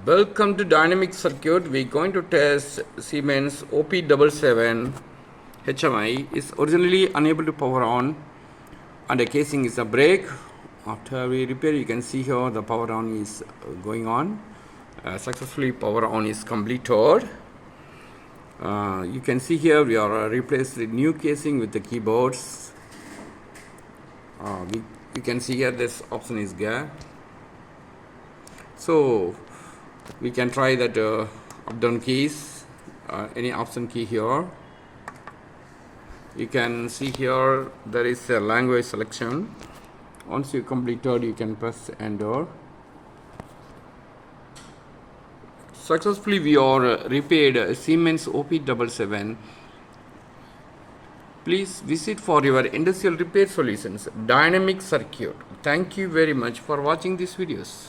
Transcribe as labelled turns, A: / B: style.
A: Welcome to Dynamic Circuit. We're going to test Siemens OP77 HMI. Is originally unable to power on and the casing is a break. After we repair, you can see here the power on is going on. Successfully power on is completed. You can see here we are replaced the new casing with the keyboards. You can see here this option is there. So we can try that up down keys, any option key here. You can see here there is a language selection. Once you completed, you can press enter. Successfully we are repaired Siemens OP77. Please visit for your industrial repair solutions Dynamic Circuit. Thank you very much for watching these videos.